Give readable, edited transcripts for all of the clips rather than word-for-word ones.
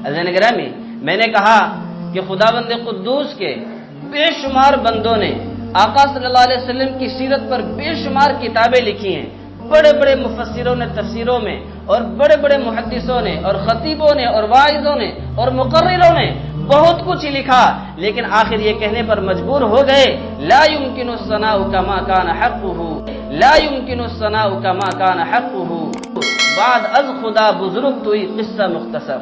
عزیزان گرامی، میں نے کہا کہ خداوند قدوس کے بے شمار بندوں نے آقا صلی اللہ علیہ وسلم کی سیرت پر بے شمار کتابیں لکھی ہیں، بڑے بڑے مفسروں نے تفسیروں میں، اور بڑے بڑے محدثوں نے اور خطیبوں نے اور واعظوں نے اور مقرروں نے بہت کچھ لکھا، لیکن آخر یہ کہنے پر مجبور ہو گئے لا يمكن الثناء كما كان حقه، لا يمكن الثناء كما كان حقه، بعد از خدا بزرگ توئی قصہ مختصر،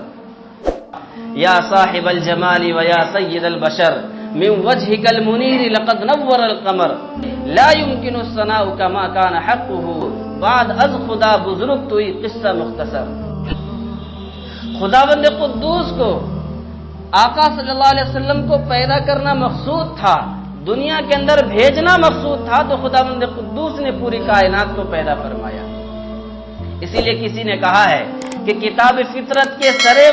یا صاحب الجمال ویا سید البشر من وجهك المنیر لقد نور القمر، لا يمكن الثناء كما كان حقه، بعد از خدا بزرگ توئی قصہ مختصر۔ خداوند قدوس کو آقا صلی اللہ علیہ وسلم کو پیدا کرنا مقصود تھا، دنیا کے اندر بھیجنا مقصود تھا، تو خداوند قدوس نے پوری کائنات کو پیدا فرمایا۔ اسی لیے کسی نے کہا ہے کہ کتاب فطرت کے سرے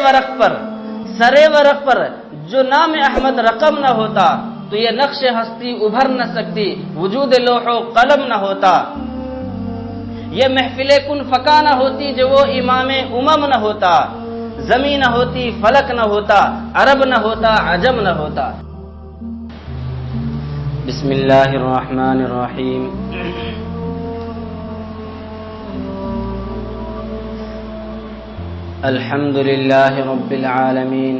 ورق پر جو نام احمد رقم نہ ہوتا تو یہ نقش ہستی ابھر نہ سکتی، وجود لوح و قلم نہ ہوتا، یہ محفل کن فکا نہ ہوتی جو وہ امام امم نہ ہوتا، زمین نہ ہوتی، فلک نہ ہوتا، عرب نہ ہوتا، عجم نہ ہوتا۔ بسم اللہ الرحمن الرحیم۔ الحمد للہ رب العالمین،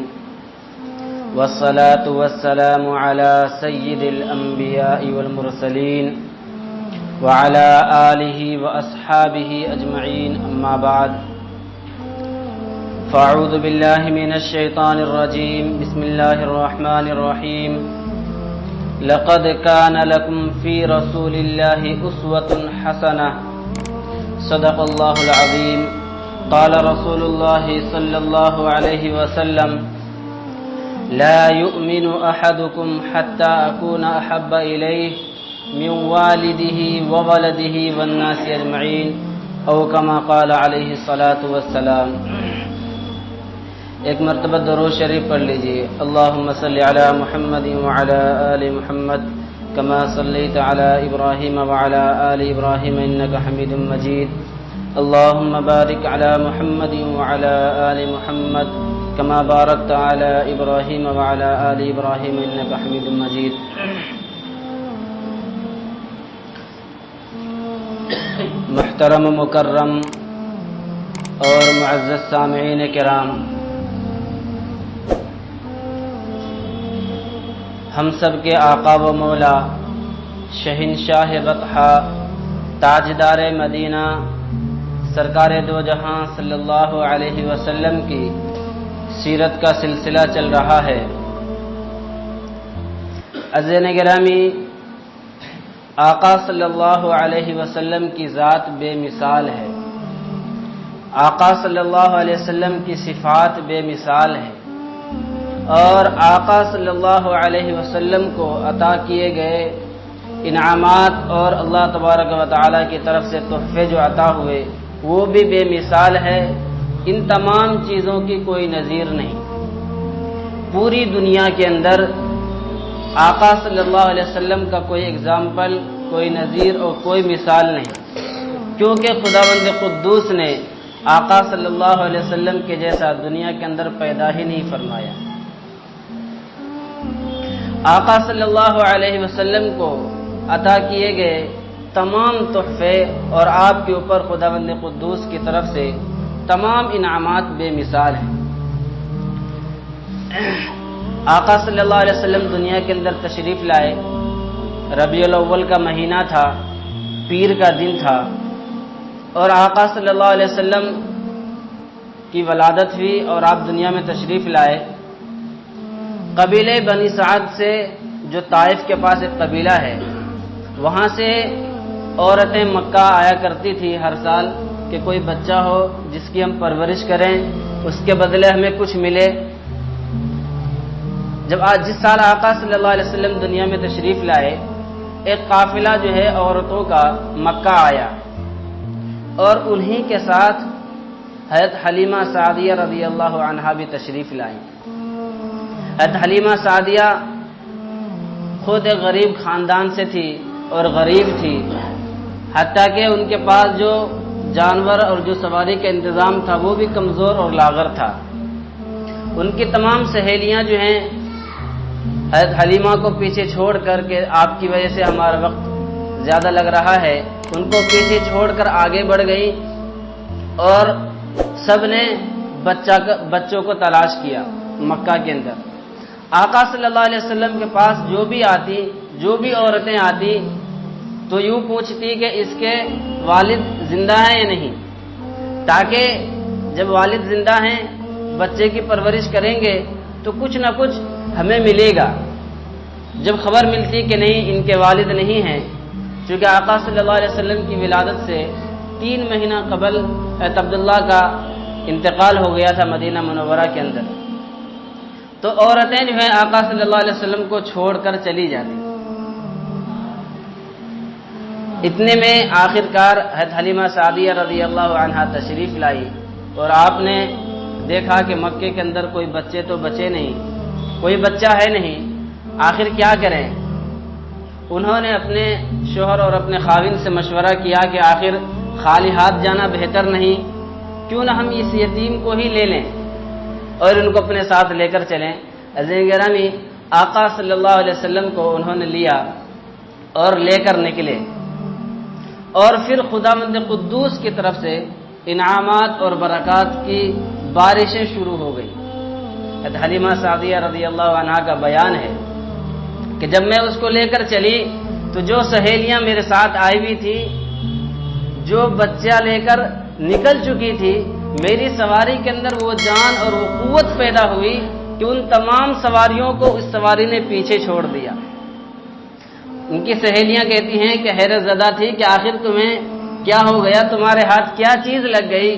والصلاة والسلام على سید الانبیاء والمرسلین وعلى آلہ واصحابہ اجمعین، اما بعد، فاعوذ باللہ من الشیطان الرجیم، بسم اللہ الرحمن الرحیم۔ لقد كان لكم في رسول الله أسوة حسنة، صدق الله العظيم۔ قال رسول الله صلى الله عليه وسلم: لا يؤمن أحدكم حتى أكون أحب إليه من والده وولده والناس أجمعين، أو كما قال عليه الصلاة والسلام۔ ایک مرتبہ درود شریف پڑھ لیجئے۔ اللہم صلی علی محمد وعلی آل محمد کما صلیت علی ابراہیم وعلی آل ابراہیم انک حمید مجید۔ اللہم بارک علی محمد وعلی آل محمد کما بارکت علی ابراہیم وعلی آل ابراہیم انک حمید مجید۔ محترم و مکرم اور معزز سامعین کرام، ہم سب کے آقا و مولا شہنشاہ بطحا تاجدار مدینہ سرکار دو جہاں صلی اللہ علیہ وسلم کی سیرت کا سلسلہ چل رہا ہے۔ عزیزان گرامی، آقا صلی اللہ علیہ وسلم کی ذات بے مثال ہے، آقا صلی اللہ علیہ وسلم کی صفات بے مثال ہے، اور آقا صلی اللہ علیہ وسلم کو عطا کیے گئے انعامات اور اللہ تبارک و تعالیٰ کی طرف سے تحفے جو عطا ہوئے وہ بھی بے مثال ہے۔ ان تمام چیزوں کی کوئی نظیر نہیں، پوری دنیا کے اندر آقا صلی اللہ علیہ وسلم کا کوئی اگزامپل، کوئی نظیر اور کوئی مثال نہیں، کیونکہ خداوند قدوس نے آقا صلی اللہ علیہ وسلم کے جیسا دنیا کے اندر پیدا ہی نہیں فرمایا۔ آقا صلی اللہ علیہ وسلم کو عطا کیے گئے تمام تحفے اور آپ کے اوپر خداوند قدوس کی طرف سے تمام انعامات بے مثال ہیں۔ آقا صلی اللہ علیہ وسلم دنیا کے اندر تشریف لائے، ربیع الاول کا مہینہ تھا، پیر کا دن تھا، اور آقا صلی اللہ علیہ وسلم کی ولادت ہوئی اور آپ دنیا میں تشریف لائے۔ قبیلے بنی سعد سے، جو طائف کے پاس ایک قبیلہ ہے، وہاں سے عورتیں مکہ آیا کرتی تھی ہر سال کہ کوئی بچہ ہو جس کی ہم پرورش کریں، اس کے بدلے ہمیں کچھ ملے۔ جب جس سال آقا صلی اللہ علیہ وسلم دنیا میں تشریف لائے، ایک قافلہ جو ہے عورتوں کا مکہ آیا، اور انہی کے ساتھ حضرت حلیمہ سعدیہ رضی اللہ عنہا بھی تشریف لائیں۔ حضرت حلیمہ سعدیہ خود ایک غریب خاندان سے تھی اور غریب تھی، حتیٰ کہ ان کے پاس جو جانور اور جو سواری کا انتظام تھا وہ بھی کمزور اور لاغر تھا۔ ان کی تمام سہیلیاں جو ہیں حضرت حلیمہ کو پیچھے چھوڑ کر کے آپ کی وجہ سے ہمارا وقت زیادہ لگ رہا ہے، ان کو پیچھے چھوڑ کر آگے بڑھ گئی اور سب نے بچوں کو تلاش کیا مکہ کے اندر۔ آقا صلی اللہ علیہ وسلم کے پاس جو بھی عورتیں آتی تو یوں پوچھتی کہ اس کے والد زندہ ہیں یا نہیں، تاکہ جب والد زندہ ہیں بچے کی پرورش کریں گے تو کچھ نہ کچھ ہمیں ملے گا۔ جب خبر ملتی کہ نہیں ان کے والد نہیں ہیں، چونکہ آقا صلی اللہ علیہ وسلم کی ولادت سے 3 مہینہ قبل حضرت عبداللہ کا انتقال ہو گیا تھا مدینہ منورہ کے اندر، تو عورتیں جو ہیں آقا صلی اللہ علیہ وسلم کو چھوڑ کر چلی جاتی۔ اتنے میں آخرکار حضرت حلیمہ سعدیہ رضی اللہ عنہا تشریف لائی اور آپ نے دیکھا کہ مکے کے اندر کوئی بچے تو بچے نہیں، کوئی بچہ ہے نہیں، آخر کیا کریں؟ انہوں نے اپنے شوہر اور اپنے خاوند سے مشورہ کیا کہ آخر خالی ہاتھ جانا بہتر نہیں، کیوں نہ ہم اس یتیم کو ہی لے لیں اور ان کو اپنے ساتھ لے کر چلیں۔ عزیزان گرامی، آقا صلی اللہ علیہ وسلم کو انہوں نے لیا اور لے کر نکلے، اور پھر خداوند قدوس کی طرف سے انعامات اور برکات کی بارشیں شروع ہو گئی۔ حلیمہ سعدیہ رضی اللہ عنہا کا بیان ہے کہ جب میں اس کو لے کر چلی تو جو سہیلیاں میرے ساتھ آئی ہوئی تھی، جو بچہ لے کر نکل چکی تھی، میری سواری کے اندر وہ جان اور وہ قوت پیدا ہوئی کہ ان تمام سواریوں کو اس سواری نے پیچھے چھوڑ دیا۔ ان کی سہیلیاں کہتی ہیں کہ حیرت زدہ تھی کہ آخر تمہیں کیا ہو گیا، تمہارے ہاتھ کیا چیز لگ گئی؟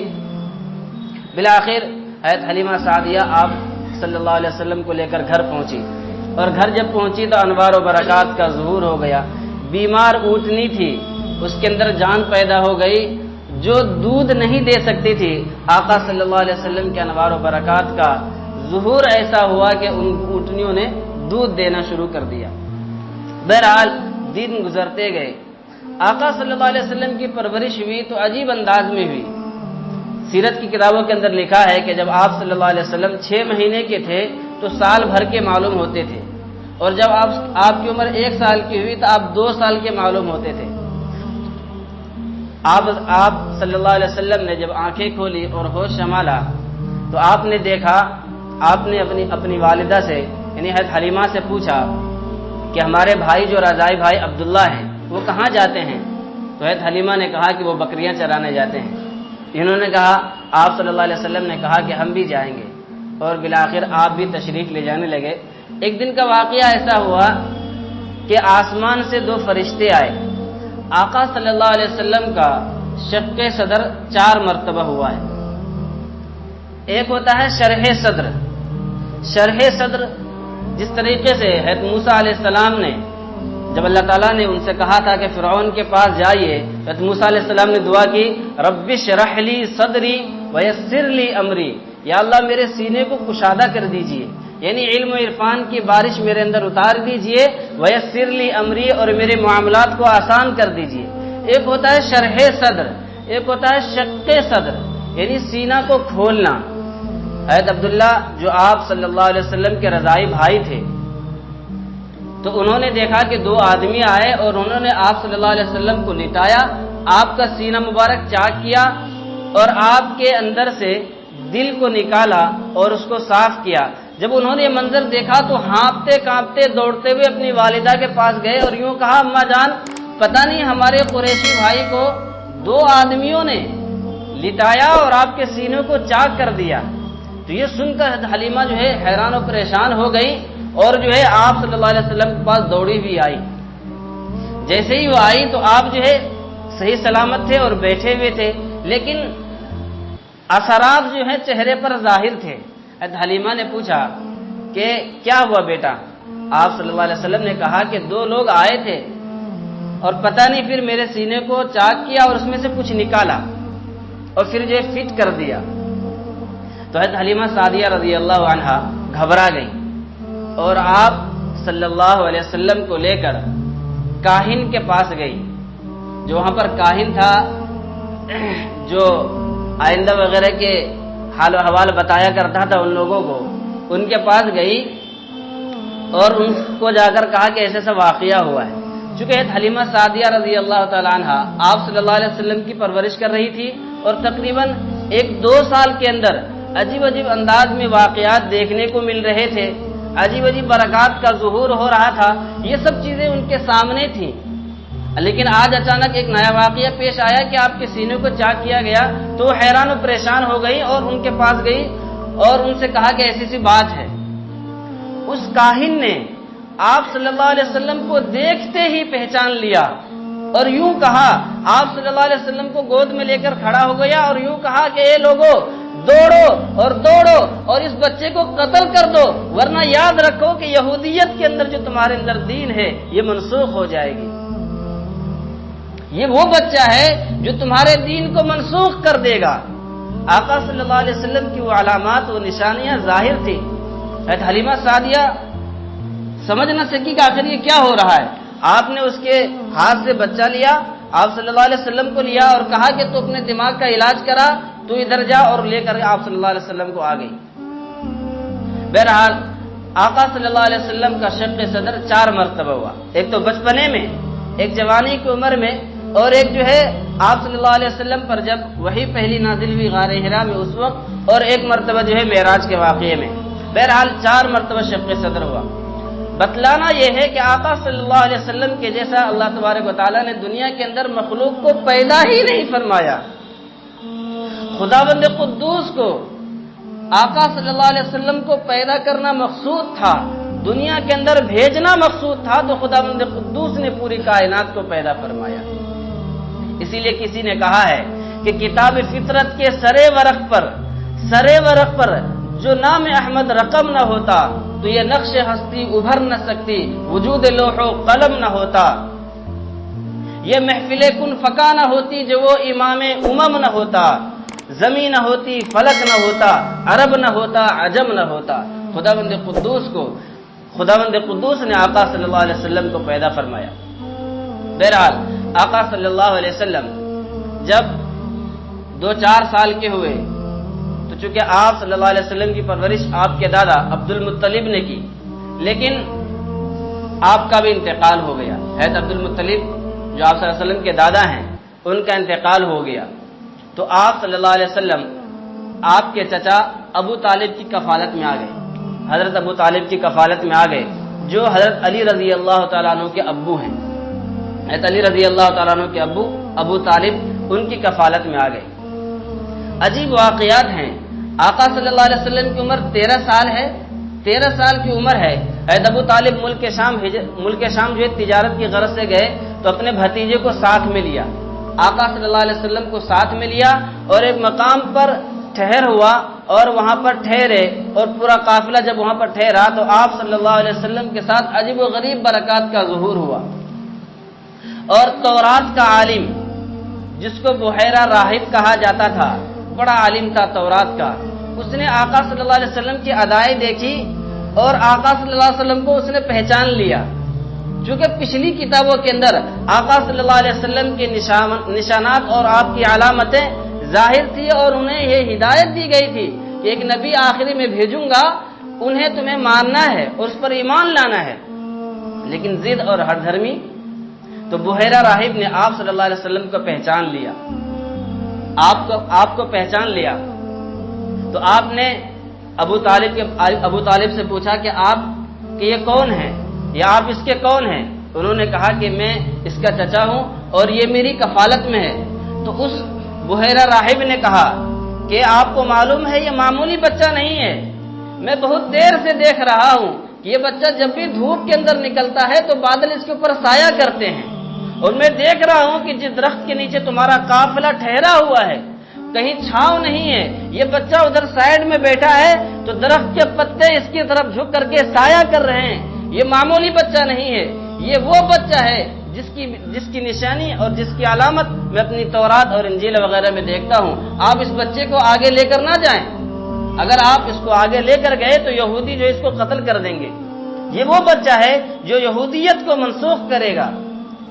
بالآخر حضرت حلیمہ سعدیہ آپ صلی اللہ علیہ وسلم کو لے کر گھر پہنچی، اور گھر جب پہنچی تو انوار و برکات کا ظہور ہو گیا۔ بیمار اونٹنی تھی، اس کے اندر جان پیدا ہو گئی، جو دودھ نہیں دے سکتی تھی، آقا صلی اللہ علیہ وسلم کے انوار و برکات کا ظہور ایسا ہوا کہ ان اونٹنیوں نے دودھ دینا شروع کر دیا۔ بہرحال دن گزرتے گئے، آقا صلی اللہ علیہ وسلم کی پرورش ہوئی تو عجیب انداز میں ہوئی۔ سیرت کی کتابوں کے اندر لکھا ہے کہ جب آپ صلی اللہ علیہ وسلم 6 مہینے کے تھے تو سال بھر کے معلوم ہوتے تھے، اور جب آپ کی عمر 1 سال کی ہوئی تو آپ 2 سال کے معلوم ہوتے تھے۔ آپ صلی اللہ علیہ وسلم نے جب آنکھیں کھولی اور ہوش سنبھالا تو آپ نے دیکھا، آپ نے اپنی والدہ سے یعنی حضرت حلیمہ سے پوچھا کہ ہمارے بھائی جو رضائی بھائی عبداللہ ہیں وہ کہاں جاتے ہیں؟ تو حضرت حلیمہ نے کہا کہ وہ بکریاں چرانے جاتے ہیں۔ انہوں نے کہا، آپ صلی اللہ علیہ وسلم نے کہا کہ ہم بھی جائیں گے، اور بالآخر آپ بھی تشریف لے جانے لگے۔ ایک دن کا واقعہ ایسا ہوا کہ آسمان سے 2 فرشتے آئے۔ آقا صلی اللہ علیہ وسلم کا شق صدر 4 مرتبہ ہوا ہے۔ ایک ہوتا ہے شرح صدر۔ شرح صدر جس طریقے سے حضرت موسیٰ علیہ السلام نے جب اللہ تعالیٰ نے ان سے کہا تھا کہ فرعون کے پاس جائیے، حضرت موسیٰ علیہ السلام نے دعا کی، رب اشرح لی صدری ویسر لی امری، یا اللہ میرے سینے کو کشادہ کر دیجئے، یعنی علم و عرفان کی بارش میرے اندر اتار دیجئے، ویسر لی امری، اور میرے معاملات کو آسان کر دیجئے۔ ایک ہوتا ہے شرح صدر، ایک ہوتا ہے شق صدر، یعنی سینہ کو کھولنا۔ حضرت عبداللہ جو آپ صلی اللہ علیہ وسلم کے رضائی بھائی تھے، تو انہوں نے دیکھا کہ 2 آدمی آئے اور انہوں نے آپ صلی اللہ علیہ وسلم کو لٹایا، آپ کا سینہ مبارک چاک کیا اور آپ کے اندر سے دل کو نکالا اور اس کو صاف کیا۔ جب انہوں نے یہ منظر دیکھا تو ہانپتے کانپتے دوڑتے ہوئے اپنی والدہ کے پاس گئے اور یوں کہا، اماں جان پتہ نہیں ہمارے قریشی بھائی کو 2 آدمیوں نے لٹایا اور آپ کے سینے کو چاک کر دیا۔ تو یہ سن کر حلیمہ جو ہے حیران و پریشان ہو گئی، اور جو ہے آپ صلی اللہ علیہ وسلم کے پاس دوڑی بھی آئی۔ جیسے ہی وہ آئی تو آپ جو ہے صحیح سلامت تھے اور بیٹھے ہوئے تھے، لیکن اثرات جو ہیں چہرے پر ظاہر تھے۔ حلیمہ نے پوچھا کہ کیا ہوا بیٹا؟ آپ صلی اللہ علیہ وسلم نے کہا کہ 2 لوگ آئے تھے اور پتہ نہیں پھر میرے سینے کو چاک کیا اور اس میں سے کچھ نکالا اور پھر جو فٹ کر دیا۔ تو حضرت حلیمہ سعدیہ رضی اللہ عنہا گھبرا گئی اور آپ صلی اللہ علیہ وسلم کو لے کر کاہن کے پاس گئی، جو وہاں پر کاہن تھا جو آئندہ وغیرہ کے حال و حوال بتایا کرتا تھا ان لوگوں کو۔ ان کے پاس گئی اور ان کو جا کر کہا کہ ایسے ایسا واقعہ ہوا ہے. چونکہ حلیمہ سعدیہ رضی اللہ تعالیٰ عنہ آپ صلی اللہ علیہ وسلم کی پرورش کر رہی تھی اور تقریباً 1-2 سال کے اندر عجیب عجیب انداز میں واقعات دیکھنے کو مل رہے تھے، عجیب عجیب برکات کا ظہور ہو رہا تھا. یہ سب چیزیں ان کے سامنے تھیں، لیکن آج اچانک ایک نیا واقعہ پیش آیا کہ آپ کے سینے کو چاک کیا گیا تو وہ حیران و پریشان ہو گئی اور ان کے پاس گئی اور ان سے کہا کہ ایسی سی بات ہے. اس کاہن نے آپ صلی اللہ علیہ وسلم کو دیکھتے ہی پہچان لیا اور یوں کہا، آپ صلی اللہ علیہ وسلم کو گود میں لے کر کھڑا ہو گیا اور یوں کہا کہ اے لوگو، دوڑو اور اس بچے کو قتل کر دو، ورنہ یاد رکھو کہ یہودیت کے اندر جو تمہارے اندر دین ہے یہ منسوخ ہو جائے گی. یہ وہ بچہ ہے جو تمہارے دین کو منسوخ کر دے گا. آقا صلی اللہ علیہ وسلم کی وہ علامات و نشانیاں ظاہر تھی. حلیمہ سعدیہ سمجھ نہ سکی کہ آخر یہ کیا ہو رہا ہے. آپ نے اس کے ہاتھ سے بچہ لیا، آپ صلی اللہ علیہ وسلم کو لیا اور کہا کہ تو اپنے دماغ کا علاج کرا، تو ادھر جا، اور لے کر آپ صلی اللہ علیہ وسلم کو آ گئی. بہرحال آقا صلی اللہ علیہ وسلم کا شق صدر 4 مرتبہ ہوا. ایک تو بچپنے میں، ایک جوانی کی عمر میں، اور ایک جو ہے آپ صلی اللہ علیہ وسلم پر جب وحی پہلی نازل ہوئی غار حرا میں اس وقت، اور ایک مرتبہ جو ہے معراج کے واقعے میں. بہرحال 4 مرتبہ شق صدر ہوا. بتلانا یہ ہے کہ آقا صلی اللہ علیہ وسلم کے جیسا اللہ تبارک و تعالیٰ نے دنیا کے اندر مخلوق کو پیدا ہی نہیں فرمایا. خداوند قدوس کو آقا صلی اللہ علیہ وسلم کو پیدا کرنا مقصود تھا، دنیا کے اندر بھیجنا مقصود تھا، تو خداوند قدوس نے پوری کائنات کو پیدا فرمایا. اسی لیے کسی نے کہا ہے کہ کتاب فطرت کے سرے ورق پر جو نام احمد رقم نہ ہوتا تو یہ نقش ہستی ابھر نہ سکتی، وجود لوح و قلم نہ ہوتا. یہ محفل کن فکا نہ ہوتی جو وہ امام امم نہ ہوتا. زمین نہ ہوتی، فلک نہ ہوتا، عرب نہ ہوتا، عجم نہ ہوتا. خداوند قدوس نے آقا صلی اللہ علیہ وسلم کو پیدا فرمایا. بہرحال آقا صلی اللہ علیہ وسلم جب 2-4 سال کے ہوئے تو چونکہ آپ صلی اللہ علیہ وسلم کی پرورش آپ کے دادا عبد المطلب نے کی، لیکن آپ کا بھی انتقال ہو گیا. حضرت عبد المطلب جو آپ صلی اللہ علیہ وسلم کے دادا ہیں ان کا انتقال ہو گیا. تو آپ صلی اللہ علیہ وسلم آپ کے چچا ابو طالب کی کفالت میں آ گئے. حضرت ابو طالب کی کفالت میں آ گئے جو حضرت علی رضی اللہ تعالیٰ عنہ کے ابو ہیں. حضرت علی رضی اللہ تعالیٰ عنہ کے ابو ابو طالب ان کی کفالت میں آ گئے. عجیب واقعات ہیں. آقا صلی اللہ علیہ وسلم کی عمر 13 سال ہے. 13 سال کی عمر ہے. حضرت ابو طالب ملک شام جو ہے تجارت کی غرض سے گئے تو اپنے بھتیجے کو ساتھ میں لیا. آقا صلی اللہ علیہ وسلم کو ساتھ میں لیا اور ایک مقام پر ٹھہر ہوا اور وہاں پر ٹھہرے، اور پورا قافلہ جب وہاں پر ٹھہرا تو آپ صلی اللہ علیہ وسلم کے ساتھ عجیب و غریب برکات کا ظہور ہوا. اور تورات کا عالم جس کو بحیرہ راہب کہا جاتا تھا، بڑا عالم تھا تورات کا، اس نے آقا صلی اللہ علیہ وسلم کی ادائیں دیکھی اور آقا صلی اللہ علیہ وسلم کو اس نے پہچان لیا. چونکہ پچھلی کتابوں کے اندر آقا صلی اللہ علیہ وسلم کے نشانات اور آپ کی علامتیں ظاہر تھی اور انہیں یہ ہدایت دی گئی تھی کہ ایک نبی آخری میں بھیجوں گا، انہیں تمہیں ماننا ہے اور اس پر ایمان لانا ہے. لیکن ضد اور ہر دھرمی، تو بحیرہ راہب نے آپ صلی اللہ علیہ وسلم کو پہچان لیا. آپ کو پہچان لیا تو آپ نے ابو طالب سے پوچھا کہ آپ کہ یہ کون ہے یا آپ اس کے کون ہیں؟ انہوں نے کہا کہ میں اس کا چچا ہوں اور یہ میری کفالت میں ہے. تو اس بحیرہ راہب نے کہا کہ آپ کو معلوم ہے یہ معمولی بچہ نہیں ہے، میں بہت دیر سے دیکھ رہا ہوں کہ یہ بچہ جب بھی دھوپ کے اندر نکلتا ہے تو بادل اس کے اوپر سایہ کرتے ہیں، اور میں دیکھ رہا ہوں کہ جس درخت کے نیچے تمہارا قافلہ ٹھہرا ہوا ہے کہیں چھاؤں نہیں ہے، یہ بچہ ادھر سائیڈ میں بیٹھا ہے تو درخت کے پتے اس کی طرف جھک کر کے سایہ کر رہے ہیں. یہ معمولی بچہ نہیں ہے، یہ وہ بچہ ہے جس کی نشانی اور جس کی علامت میں اپنی تورات اور انجیل وغیرہ میں دیکھتا ہوں. آپ اس بچے کو آگے لے کر نہ جائیں، اگر آپ اس کو آگے لے کر گئے تو یہودی جو اس کو قتل کر دیں گے. یہ وہ بچہ ہے جو یہودیت کو منسوخ کرے گا،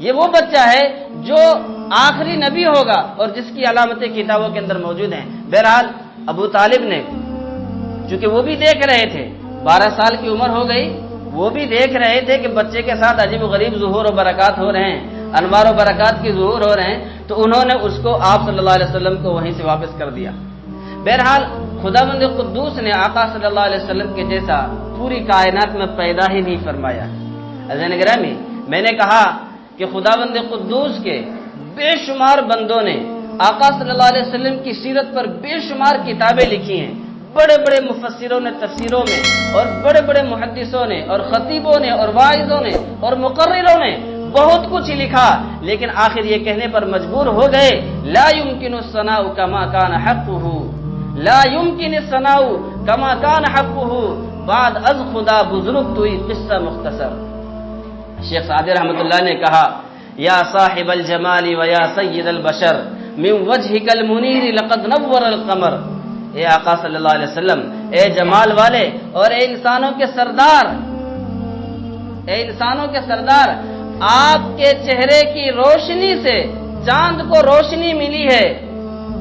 یہ وہ بچہ ہے جو آخری نبی ہوگا اور جس کی علامتیں کتابوں کے اندر موجود ہیں. بہرحال ابو طالب نے، چونکہ وہ بھی دیکھ رہے تھے، 12 سال کی عمر ہو گئی، وہ بھی دیکھ رہے تھے کہ بچے کے ساتھ عجیب و غریب ظہور و برکات ہو رہے ہیں، انوار و برکات کی ظہور ہو رہے ہیں، تو انہوں نے اس کو آپ صلی اللہ علیہ وسلم کو وہیں سے واپس کر دیا۔ بہرحال خداوند قدوس نے آقا صلی اللہ علیہ وسلم کے جیسا پوری کائنات میں پیدا ہی نہیں فرمایا۔ عزیزان گرامی، میں نے کہا کہ خداوند قدوس کے بے شمار بندوں نے آقا صلی اللہ علیہ وسلم کی سیرت پر بے شمار کتابیں لکھی ہیں، بڑے بڑے مفسروں نے تفسیروں میں، اور بڑے بڑے محدثوں نے اور خطیبوں نے اور واعظوں نے اور مقرروں نے بہت کچھ لکھا، لیکن آخر یہ کہنے پر مجبور ہو گئے لا يمكن الثناء كما كان حقه، لا يمكن الثناء كما كان حقه بعد از خدا بزرگ توئی قصہ مختصر۔ شیخ سعدی رحمۃ اللہ نے کہا یا صاحب الجمال و یا سید البشر من وجهك المنیر لقد نور القمر، اے آقا صلی اللہ علیہ وسلم، اے جمال والے اور اے انسانوں کے سردار، اے انسانوں کے سردار، آپ کے چہرے کی روشنی سے چاند کو روشنی ملی ہے۔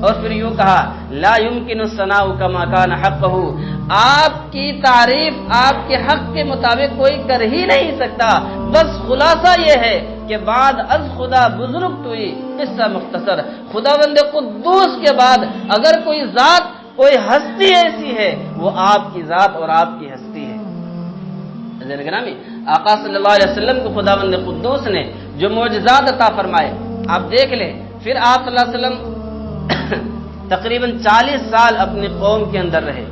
اور پھر یوں کہا لا يمكن الثناء كما كان حقه، آپ کی تعریف آپ کے حق کے مطابق کوئی کر ہی نہیں سکتا، بس خلاصہ یہ ہے کہ بعد از خدا بزرگ توئی قصہ مختصر، خداوند قدوس کے بعد اگر کوئی ذات، کوئی ہستی ایسی ہے، وہ آپ کی ذات اور آپ کی ہستی ہے۔ عزیزان گرامی، آقا صلی اللہ علیہ وسلم کو خداوند قدوس نے جو معجزات عطا فرمائے، آپ دیکھ لیں، پھر آپ صلی اللہ علیہ وسلم تقریباً 40 سال اپنی قوم کے اندر رہے،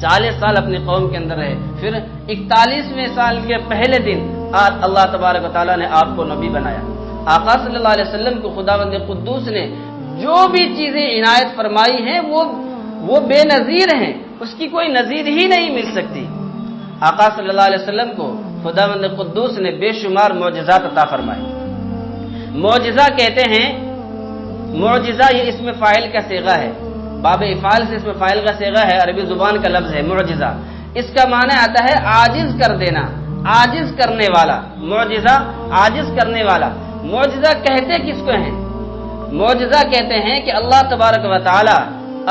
40 سال اپنی قوم کے اندر رہے، پھر 41ویں سال کے پہلے دن اللہ تبارک و تعالیٰ نے آپ کو نبی بنایا۔ آقا صلی اللہ علیہ وسلم کو خداوند قدوس نے جو بھی چیزیں عنایت فرمائی ہیں وہ بے نظیر ہیں، اس کی کوئی نظیر ہی نہیں مل سکتی۔ آقا صلی اللہ علیہ وسلم کو خداوند قدوس نے بے شمار معجزات عطا فرمائے۔ معجزہ کہتے ہیں، معجزہ یہ اسم فاعل کا صیغہ ہے، باب افعال سے اسم فاعل کا صیغہ ہے، عربی زبان کا لفظ ہے معجزہ۔ اس کا معنی آتا ہے عاجز کر دینا، عاجز کرنے والا، معجزہ عاجز کرنے والا۔ معجزہ کہتے کس کو ہیں؟ معجزہ کہتے ہیں کہ اللہ تبارک و تعالی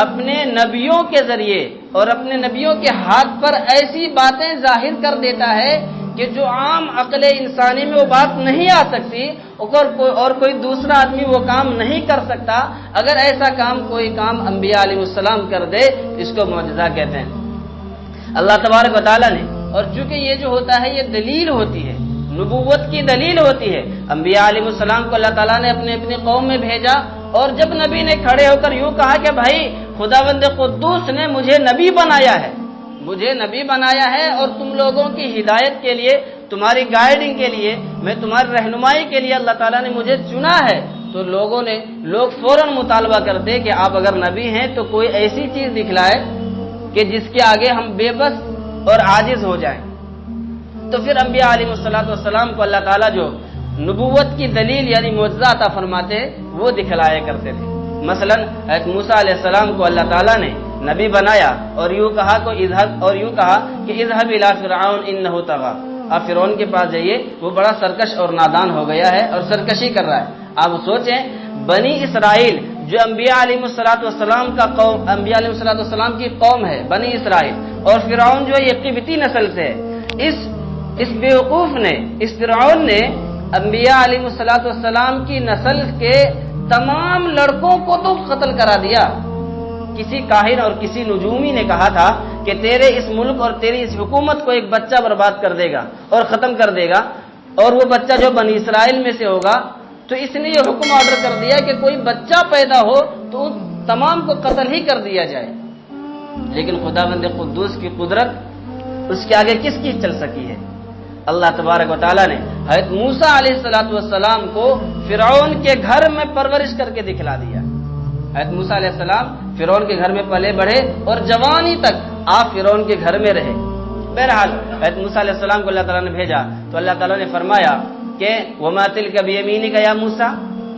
اپنے نبیوں کے ذریعے اور اپنے نبیوں کے ہاتھ پر ایسی باتیں ظاہر کر دیتا ہے کہ جو عام عقل انسانی میں وہ بات نہیں آ سکتی، اور کوئی دوسرا آدمی وہ کام نہیں کر سکتا۔ اگر ایسا کام کوئی کام انبیاء علیہ السلام کر دے، اس کو معجزہ کہتے ہیں اللہ تبارک و تعالی نے۔ اور چونکہ یہ جو ہوتا ہے یہ دلیل ہوتی ہے، نبوت کی دلیل ہوتی ہے۔ انبیاء علیہ السلام کو اللہ تعالیٰ نے اپنی قوم میں بھیجا، اور جب نبی نے کھڑے ہو کر یوں کہا کہ بھائی خداوند قدوس نے مجھے نبی بنایا ہے، مجھے نبی بنایا ہے، اور تم لوگوں کی ہدایت کے لیے، تمہاری گائیڈنگ کے لیے، میں تمہاری رہنمائی کے لیے اللہ تعالیٰ نے مجھے چنا ہے، تو لوگ فوراً مطالبہ کرتے کہ آپ اگر نبی ہیں تو کوئی ایسی چیز دکھلائے کہ جس کے آگے ہم بے بس اور عاجز ہو جائیں۔ تو پھر انبیاء علیہ السلام کو اللہ تعالیٰ جو نبوت کی دلیل یعنی معجزہ عطا فرماتے وہ دکھلایا کرتے تھے۔ مثلا حضرت موسیٰ علیہ السلام کو اللہ تعالیٰ نے نبی بنایا، اور یوں کہا کہ اذهب الى فرعون انه طغى، آپ فرعون کے پاس جائیے، وہ بڑا سرکش اور نادان ہو گیا ہے اور سرکشی کر رہا ہے۔ آپ سوچیں، بنی اسرائیل جو انبیاء علیہ السلام کا قوم، انبیاء علیہ السلام کی قوم ہے بنی اسرائیل، اور فرعون جو یہ قبطی نسل سے ہے، اس بیوقوف نے، اس فرعون نے انبیاء علیہ السلام کی نسل کے تمام لڑکوں کو تو قتل کرا دیا۔ کسی کاہن اور کسی نجومی نے کہا تھا کہ تیرے اس ملک اور تیری اس حکومت کو ایک بچہ برباد کر دے گا اور ختم کر دے گا، اور وہ بچہ جو بنی اسرائیل میں سے ہوگا۔ تو اس نے یہ حکم آرڈر کر دیا کہ کوئی بچہ پیدا ہو تو تمام کو قتل ہی کر دیا جائے۔ لیکن خداوند قدوس کی قدرت، اس کے آگے کس کی چل سکی ہے؟ اللہ تبارک و تعالیٰ نے حضرت موسیٰ علیہ السلام کو فرعون کے گھر میں پرورش کر کے دکھلا دیا۔ حضرت موسیٰ علیہ السلام فرعون کے گھر میں پلے بڑھے اور جوانی تک آپ فرعون کے گھر میں رہے۔ بہرحال حضرت موسیٰ علیہ السلام کو اللہ تعالیٰ نے بھیجا تو اللہ تعالیٰ نے فرمایا کہ وَمَا تِلْكَ بِيَمِينِكَ يَا موسیٰ،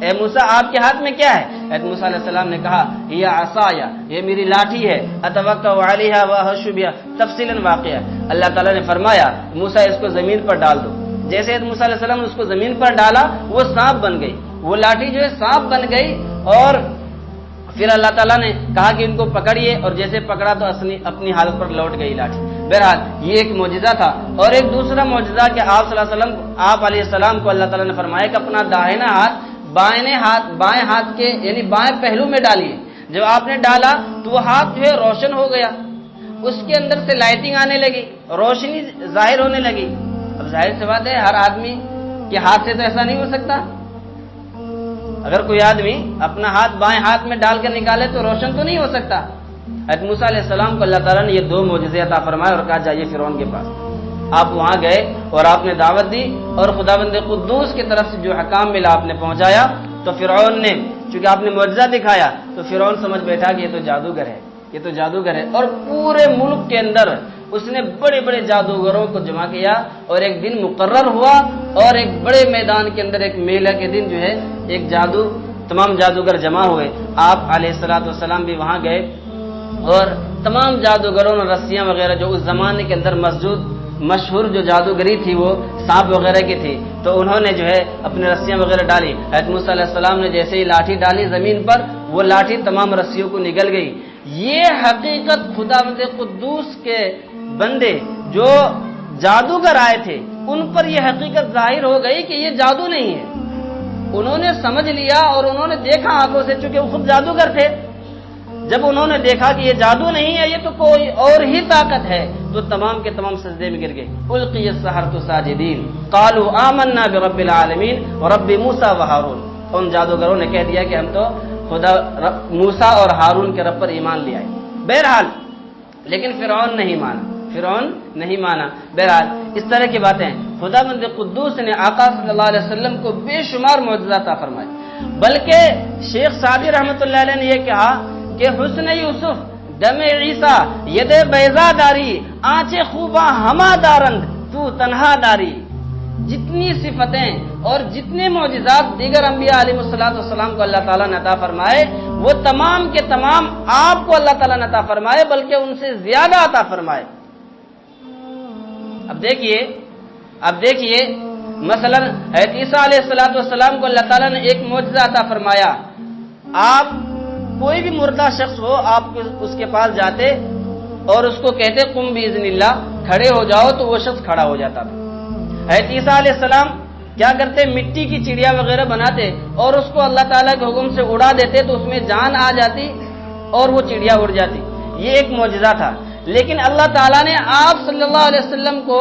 اے موسیٰ آپ کے ہاتھ میں کیا ہے؟ حضرت موسیٰ علیہ السلام نے کہا یا عصایا، یہ میری لاٹھی ہے، اتوکا علیہا واہش بہا، تفصیلاً واقعہ۔ اللہ تعالیٰ نے فرمایا موسیٰ اس کو زمین پر ڈال دو۔ جیسے حضرت موسیٰ علیہ السلام نے اس کو زمین پر ڈالا، وہ سانپ بن گئی، وہ لاٹھی جو ہے سانپ بن گئی۔ اور پھر اللہ تعالیٰ نے کہا کہ ان کو پکڑیے، اور جیسے پکڑا تو اپنی حالت پر لوٹ گئی لاٹھی۔ بہرحال یہ ایک معجزہ تھا. اور ایک دوسرا معجزہ کہ آپ صلی اللہ علیہ وسلم آپ علیہ السلام کو اللہ تعالیٰ نے فرمایا کہ اپنا داہنا ہاتھ بائیں ہاتھ کے یعنی بائیں پہلو میں ڈالیے. جب آپ نے ڈالا تو وہ ہاتھ جو ہے روشن ہو گیا, اس کے اندر سے لائٹنگ آنے لگی, روشنی ظاہر ہونے لگی. اب ظاہر سی بات ہے ہر آدمی کے ہاتھ سے تو ایسا نہیں ہو سکتا. اگر کوئی آدمی اپنا ہاتھ بائیں ہاتھ میں ڈال کر نکالے تو روشن تو نہیں ہو سکتا. حضرت موسیٰ علیہ السلام کو اللہ تعالیٰ نے یہ 2 معجزے عطا فرمائے اور کہا جائیے فرعون کے پاس. آپ وہاں گئے اور آپ نے دعوت دی اور خداوند قدوس کی طرف سے جو حکام ملا آپ نے پہنچایا. تو فرعون نے چونکہ آپ نے معجزہ دکھایا تو فرعون سمجھ بیٹھا کہ یہ تو جادوگر ہے, یہ تو جادوگر ہے. اور پورے ملک کے اندر اس نے بڑے بڑے جادوگروں کو جمع کیا اور ایک دن مقرر ہوا اور ایک بڑے میدان کے اندر ایک میلہ کے دن جو ہے ایک تمام جادوگر جمع ہوئے. آپ علیہ الصلوۃ والسلام بھی وہاں گئے اور تمام جادوگروں نے رسیاں وغیرہ جو اس زمانے کے اندر مشہور جو جادوگری تھی وہ سانپ وغیرہ کی تھی, تو انہوں نے جو ہے اپنے رسیاں وغیرہ ڈالی. حضرت موسیٰ علیہ السلام نے جیسے ہی لاٹھی ڈالی زمین پر, وہ لاٹھی تمام رسیوں کو نگل گئی. یہ حقیقت خداوند قدوس کے بندے جو جادوگر آئے تھے ان پر یہ حقیقت ظاہر ہو گئی کہ یہ جادو نہیں ہے. انہوں نے سمجھ لیا اور انہوں نے دیکھا آنکھوں سے, چونکہ وہ خود جادوگر تھے. جب انہوں نے دیکھا کہ یہ جادو نہیں ہے, یہ تو کوئی اور ہی طاقت ہے, تو تمام کے تمام سجدے میں گر گئے. القی السحرۃ ساجدین قالوا آمنا برب العالمین ورب موسیٰ وہارون. ان جادوگروں نے کہہ دیا کہ ہم تو خدا موسیٰ اور ہارون کے رب پر ایمان لے آئے. بہرحال لیکن فرعون نہیں مانا. بہرحال اس طرح کی باتیں خداوند قدوس نے آقا صلی اللہ علیہ وسلم کو بے شمار معجزات عطا فرمائے. بلکہ شیخ سعدی رحمۃ اللہ علیہ نے یہ کہا کہ حسن یوسف دم عیسیٰ ید بیضا داری آنچے خوبا ہما دارند تو تنہا داری. جتنی صفتیں اور جتنے معجزات دیگر انبیاء علیہ السلام کو اللہ تعالیٰ نے عطا فرمائے وہ تمام کے تمام آپ کو اللہ تعالیٰ نے عطا فرمائے, بلکہ ان سے زیادہ عطا فرمائے. اب دیکھیے مثلا حضرت عیسیٰ علیہ السلام کو اللہ تعالیٰ نے ایک معجزہ عطا فرمایا. آپ کوئی بھی مردہ شخص ہو, آپ اس کے پاس جاتے اور اس کو کہتے قم باذن اللہ, کھڑے ہو جاؤ, تو وہ شخص کھڑا ہو جاتا تھا. حضرت عیسیٰ علیہ السلام کیا کرتے, مٹی کی چڑیا وغیرہ بناتے اور اس کو اللہ تعالیٰ کے حکم سے اڑا دیتے تو اس میں جان آ جاتی اور وہ چڑیا اڑ جاتی. یہ ایک معجزہ تھا. لیکن اللہ تعالیٰ نے آپ صلی اللہ علیہ وسلم کو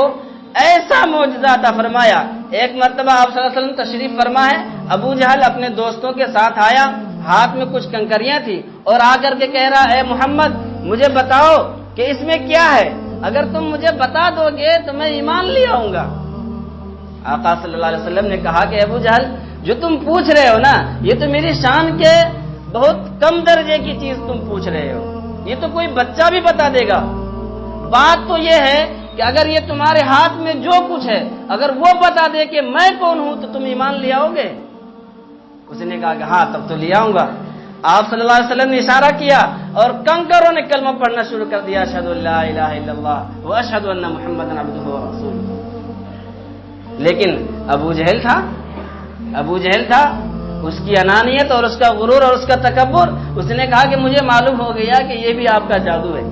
ایسا معجزہ عطا فرمایا. ایک مرتبہ آپ صلی اللہ علیہ وسلم تشریف فرما ہے, ابو جہل اپنے دوستوں کے ساتھ آیا, ہاتھ میں کچھ کنکریاں تھی اور آ کر کے کہہ رہا اے محمد مجھے بتاؤ کہ اس میں کیا ہے, اگر تم مجھے بتا دو گے تو میں ایمان لے آؤں گا. آقا صلی اللہ علیہ وسلم نے کہا کہ ابو جہل جو تم پوچھ رہے ہو نا یہ تو میری شان کے بہت کم درجے کی چیز تم پوچھ رہے ہو, یہ تو کوئی بچہ بھی بتا دے گا. بات تو یہ ہے کہ اگر یہ تمہارے ہاتھ میں جو کچھ ہے اگر وہ بتا دے کہ میں کون ہوں تو تم ایمان لے آؤ گے. اس نے کہا کہ ہاں تب تو لے آؤں گا. آپ صلی اللہ علیہ وسلم نے اشارہ کیا اور کنکروں نے کلمہ پڑھنا شروع کر دیا, اشہد ان لا الہ الا اللہ واشہد ان محمدا عبدہ ورسولہ. لیکن ابو جہل تھا, اس کی انانیت اور اس کا غرور اور اس کا تکبر, اس نے کہا کہ مجھے معلوم ہو گیا کہ یہ بھی آپ کا جادو ہے,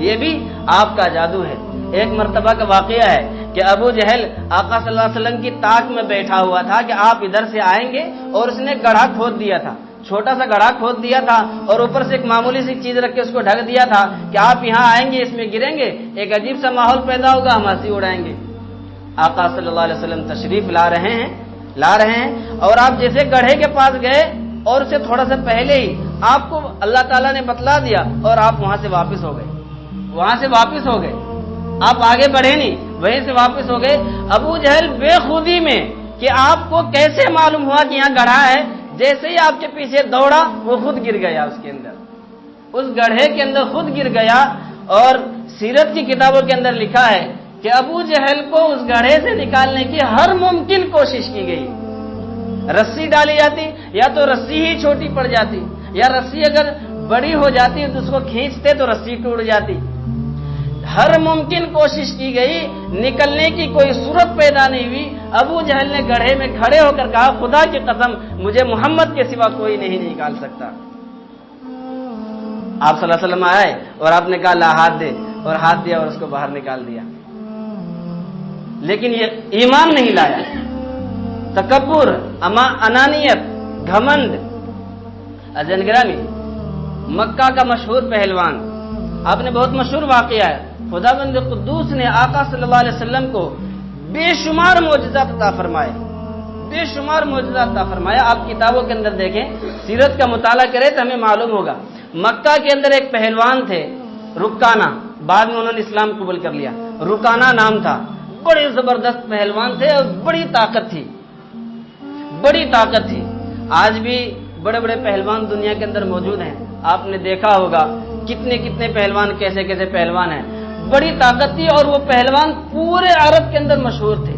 یہ بھی آپ کا جادو ہے. ایک مرتبہ کا واقعہ ہے کہ ابو جہل آقا صلی اللہ علیہ وسلم کی طاق میں بیٹھا ہوا تھا کہ آپ ادھر سے آئیں گے, اور اس نے گڑھا کھود دیا تھا, چھوٹا سا گڑھا کھود دیا تھا اور اوپر سے ایک معمولی سی چیز رکھ کے اس کو ڈھک دیا تھا کہ آپ یہاں آئیں گے, اس میں گریں گے, ایک عجیب سا ماحول پیدا ہوگا, ہم ہنسی اڑائیں گے. آقا صلی اللہ علیہ وسلم تشریف لا رہے ہیں اور آپ جیسے گڑھے کے پاس گئے اور اسے تھوڑا سا پہلے ہی آپ کو اللہ تعالیٰ نے بتلا دیا اور آپ وہاں سے واپس ہو گئے. آپ آگے بڑھے نہیں, وہیں سے واپس ہو گئے. ابو جہل بے خودی میں کہ آپ کو کیسے معلوم ہوا کہ یہاں گڑھا ہے, جیسے ہی آپ کے پیچھے دوڑا وہ خود گر گیا, اس کے اندر اس گڑھے کے اندر خود گر گیا. اور سیرت کی کتابوں کے اندر لکھا ہے کہ ابو جہل کو اس گڑھے سے نکالنے کی ہر ممکن کوشش کی گئی. رسی ڈالی جاتی یا تو رسی ہی چھوٹی پڑ جاتی, یا رسی اگر بڑی ہو جاتی تو اس کو کھینچتے تو رسی ٹوٹ جاتی. ہر ممکن کوشش کی گئی, نکلنے کی کوئی صورت پیدا نہیں ہوئی. ابو جہل نے گڑھے میں کھڑے ہو کر کہا خدا کی قسم مجھے محمد کے سوا کوئی نہیں نکال سکتا. آپ صلی اللہ علیہ وسلم آئے اور آپ نے کہا لا ہاتھ دے, اور ہاتھ دیا اور اس کو باہر نکال دیا. لیکن یہ ایمان نہیں لایا. تکبر، انانیت، گھمنڈ. عزیزان گرامی، مکہ کا مشہور پہلوان، آپ نے بہت مشہور واقعہ ہے، خداوند قدوس نے آقا صلی اللہ علیہ وسلم کو بے شمار معجزات عطا فرمائے، بے شمار معجزات عطا فرمایا. آپ کتابوں کے اندر دیکھیں، سیرت کا مطالعہ کریں تو ہمیں معلوم ہوگا. مکہ کے اندر ایک پہلوان تھے رکانہ، بعد میں انہوں نے اسلام قبول کر لیا. رکانہ نام تھا، بڑے زبردست پہلوان تھے اور بڑی طاقت تھی، بڑی طاقت تھی. آج بھی بڑے بڑے پہلوان دنیا کے اندر موجود ہیں. آپ نے دیکھا ہوگا کتنے کتنے پہلوان، کیسے کیسے پہلوان ہیں. بڑی طاقت تھی اور وہ پہلوان پورے عرب کے اندر مشہور تھے.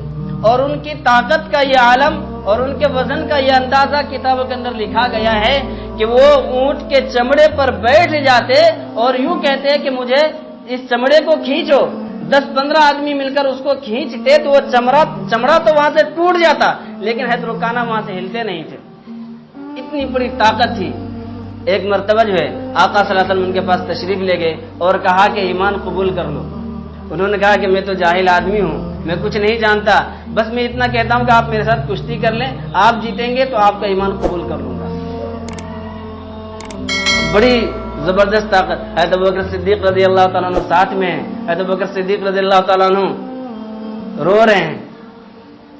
اور ان کی طاقت کا یہ عالم اور ان کے وزن کا یہ اندازہ کتابوں کے اندر لکھا گیا ہے کہ وہ اونٹ کے چمڑے پر بیٹھ جاتے اور یوں کہتے ہیں کہ مجھے اس چمڑے کو کھینچو. 10-15 آدمی مل کر اس کو کھینچتے تو وہ چمڑا تو وہاں سے ٹوٹ جاتا، لیکن حضرت رکانہ وہاں سے ہلتے نہیں تھے. اتنی بڑی طاقت تھی. ایک مرتبہ جو ہے آقا صلی اللہ علیہ وسلم ان کے پاس تشریف لے گئے اور کہا کہ ایمان قبول کر لو. انہوں نے کہا کہ میں تو جاہل آدمی ہوں، میں کچھ نہیں جانتا، بس میں اتنا کہتا ہوں کہ آپ میرے ساتھ کشتی کر لیں، آپ جیتیں گے تو آپ کا ایمان قبول کر لوں گا. بڑی زبردست طاقت. حضرت ابوبکر صدیق رضی اللہ تعالیٰ عنہ ساتھ میں ہیں. حضرت ابوبکر صدیق رضی اللہ تعالیٰ عنہ رو رہے ہیں.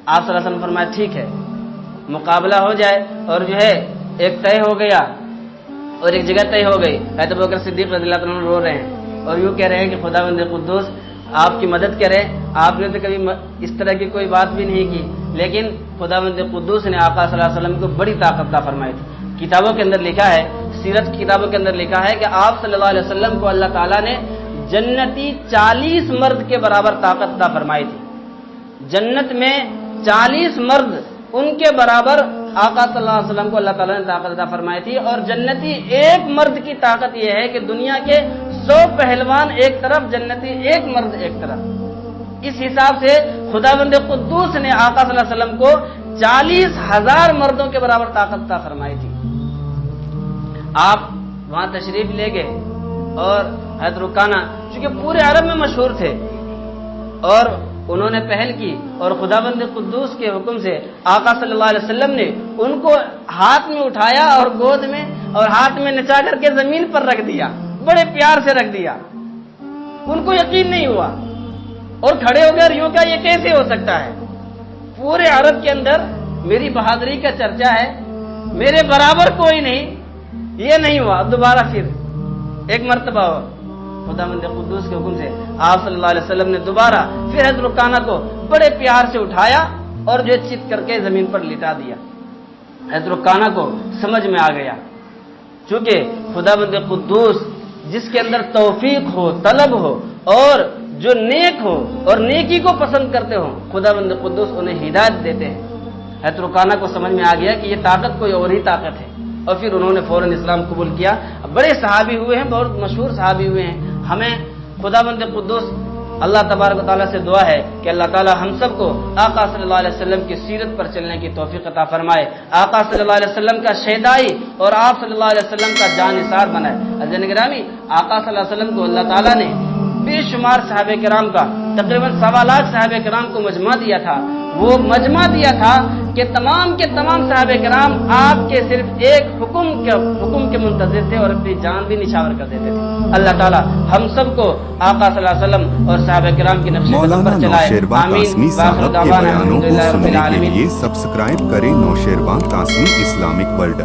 آپ صلی اللہ علیہ وسلم فرمایا ٹھیک ہے، مقابلہ ہو جائے. اور جو ہے ایک طے ہو گیا اور ایک جگہ طے ہو گئی. حضرت ابوبکر صدیق رضی اللہ تعالیٰ عنہ رو رہے ہیں اور یوں کہہ رہے ہیں کہ خداوند قدوس آپ کی مدد کرے. آپ نے تو کبھی اس طرح کی کوئی بات بھی نہیں کی، لیکن خداوند قدوس نے آقا صلی اللہ علیہ وسلم کو بڑی طاقت عطا فرمائی تھی. کتابوں کے اندر لکھا ہے، سیرت کی کتابوں کے اندر لکھا ہے کہ آپ صلی اللہ علیہ وسلم کو اللہ تعالیٰ نے جنتی 40 مرد کے برابر طاقت عطا فرمائی تھی. جنت میں 40 مرد ان کے برابر آقا صلی اللہ علیہ وسلم کو اللہ تعالیٰ نے طاقت عطا فرمائی تھی. اور جنتی ایک مرد کی طاقت یہ ہے کہ دنیا کے 100 پہلوان ایک طرف، جنتی ایک مرد ایک طرف. اس حساب سے خداوند قدوس نے آقا صلی اللہ علیہ وسلم کو 40,000 مردوں کے برابر طاقت عطا فرمائی تھی. آپ وہاں تشریف لے گئے اور حضرت رکانہ چونکہ پورے عرب میں مشہور تھے اور انہوں نے پہل کی اور خداوند قدوس کے حکم سے آقا صلی اللہ علیہ وسلم نے ان کو ہاتھ میں اٹھایا اور گود میں اور ہاتھ میں نچا کر کے زمین پر رکھ دیا، بڑے پیار سے رکھ دیا. ان کو یقین نہیں ہوا اور کھڑے ہو گئے اور یوں کہا یہ کیسے ہو سکتا ہے؟ پورے عرب کے اندر میری بہادری کا چرچا ہے، میرے برابر کوئی نہیں. یہ نہیں ہوا. دوبارہ پھر ایک مرتبہ ہوا، خداوند قدوس کے حکم سے آپ صلی اللہ علیہ وسلم نے دوبارہ پھر حضرت رکانہ کو بڑے پیار سے اٹھایا اور جو چت کر کے زمین پر لٹا دیا. حضرت رکانہ کو سمجھ میں آ گیا، چونکہ خداوند قدوس جس کے اندر توفیق ہو، طلب ہو اور جو نیک ہو اور نیکی کو پسند کرتے ہو، خداوند قدوس انہیں ہدایت دیتے ہیں. حضرت رکانہ کو سمجھ میں آ گیا کہ یہ طاقت کوئی اور ہی طاقت ہے اور پھر انہوں نے فوراً اسلام قبول کیا. بڑے صحابی ہوئے ہیں، بہت مشہور صحابی ہوئے ہیں. ہمیں خداوند قدوس اللہ تبارک و تعالیٰ سے دعا ہے کہ اللہ تعالیٰ ہم سب کو آقا صلی اللہ علیہ وسلم کی سیرت پر چلنے کی توفیق عطا فرمائے، آقا صلی اللہ علیہ وسلم کا شیدائی اور آپ صلی اللہ علیہ وسلم کا جانثار بنائے. عزیزان گرامی، آقا صلی اللہ علیہ وسلم کو اللہ تعالیٰ نے بے شمار صحابہ کرام کا، تقریباً 1.25 لاکھ صحابہ کرام کو مجمع دیا تھا. وہ مجمع دیا تھا کہ تمام کے تمام صحابہ کرام آپ کے صرف ایک حکم کے منتظر تھے اور اپنی جان بھی نچھاور کر دیتے تھے. اللہ تعالیٰ ہم سب کو آقا صلی اللہ علیہ وسلم اور صحابہ کرام کی نقش قدم پر چلائے. آمین. وآخر دعوانا الحمدللہ رب العالمین. سبسکرائب کریں نوشیروان قاسمی اسلامک ورلڈ.